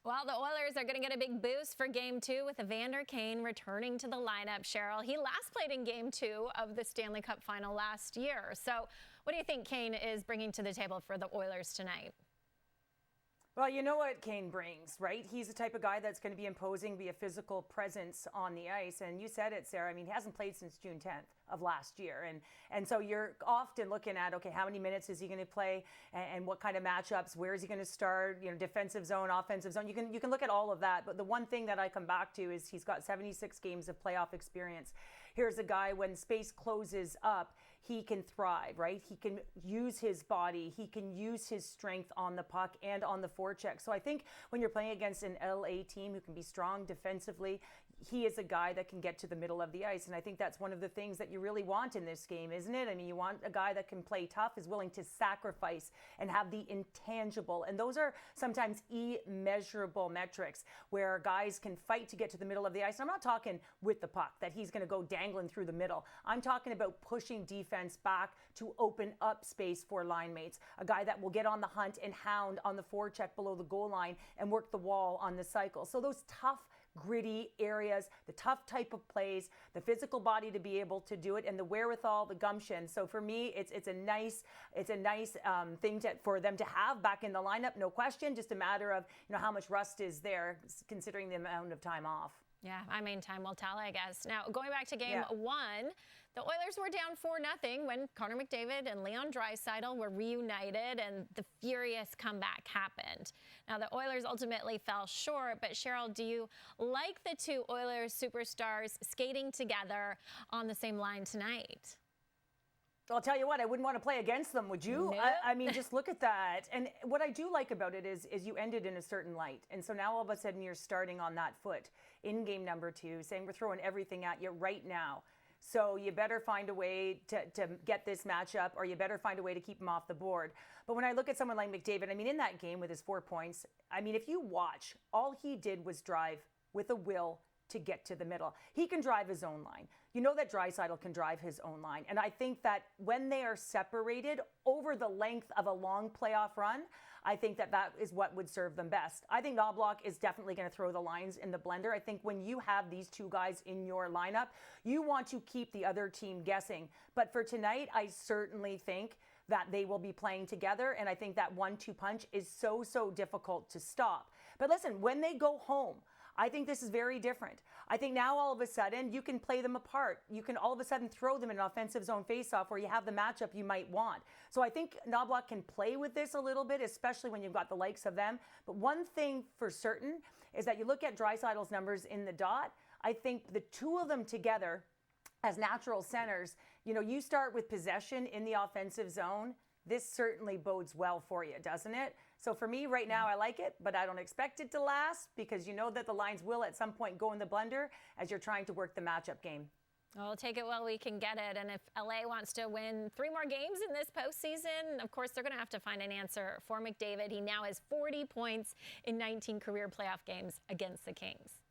Well, the Oilers are going to get a big boost for Game 2 with Evander Kane returning to the lineup, Cheryl. He last played in Game 2 of the Stanley Cup Final last year. So what do you think Kane is bringing to the table for the Oilers tonight? Well, you know what Kane brings, right? He's the type of guy that's going to be imposing, be a physical presence on the ice. And you said it, Sarah. I mean, he hasn't played since June 10th of last year. And so you're often looking at, okay, how many minutes is he going to play and what kind of matchups? Where is he going to start? You know, defensive zone, offensive zone. You can look at all of that. But the one thing that I come back to is he's got 76 games of playoff experience. Here's a guy, when space closes up, he can thrive, right? He can use his body. He can use his strength on the puck and on the forecheck. So I think when you're playing against an LA team who can be strong defensively, he is a guy that can get to the middle of the ice. And I think that's one of the things that you really want in this game, isn't it? I mean, you want a guy that can play tough, is willing to sacrifice and have the intangible. And those are sometimes immeasurable metrics where guys can fight to get to the middle of the ice. I'm not talking with the puck, that he's going to go dangling through the middle. I'm talking about pushing defense back to open up space for line mates. A guy that will get on the hunt and hound on the forecheck below the goal line and work the wall on the cycle. So those tough, gritty areas, the tough type of plays, the physical body to be able to do it, and the wherewithal, the gumption. So for me, it's a nice thing for them to have back in the lineup, no question. Just a matter of how much rust is there, considering the amount of time off. Yeah, I mean, time will tell, I guess. Now, going back to Game 1, the Oilers were down 4-0 when Connor McDavid and Leon Draisaitl were reunited and the furious comeback happened. Now, the Oilers ultimately fell short, but Cheryl, do you like the two Oilers superstars skating together on the same line tonight? I'll tell you what, I wouldn't want to play against them, would you? Nope. I mean, just look at that. And what I do like about it is you ended in a certain light. And so now all of a sudden you're starting on that foot in game number 2, saying we're throwing everything at you right now. So you better find a way to get this matchup, or you better find a way to keep him off the board. But when I look at someone like McDavid, I mean, in that game with his 4 points, I mean, if you watch, all he did was drive with a will to get to the middle. He can drive his own line. You know that Draisaitl can drive his own line. And I think that when they are separated over the length of a long playoff run, I think that is what would serve them best. I think Knoblauch is definitely going to throw the lines in the blender. I think when you have these two guys in your lineup, you want to keep the other team guessing. But for tonight, I certainly think that they will be playing together. And I think that 1-2 punch is so difficult to stop. But listen, when they go home, I think this is very different. I think now all of a sudden you can play them apart. You can all of a sudden throw them in an offensive zone faceoff where you have the matchup you might want. So I think Knoblauch can play with this a little bit, especially when you've got the likes of them. But one thing for certain is that you look at Draisaitl's numbers in the dot. I think the two of them together as natural centers, you start with possession in the offensive zone. This certainly bodes well for you, doesn't it? So for me right now, I like it, but I don't expect it to last, because you know that the lines will at some point go in the blender as you're trying to work the matchup game. We'll take it while we can get it. And if LA wants to win 3 more games in this postseason, of course, they're going to have to find an answer for McDavid. He now has 40 points in 19 career playoff games against the Kings.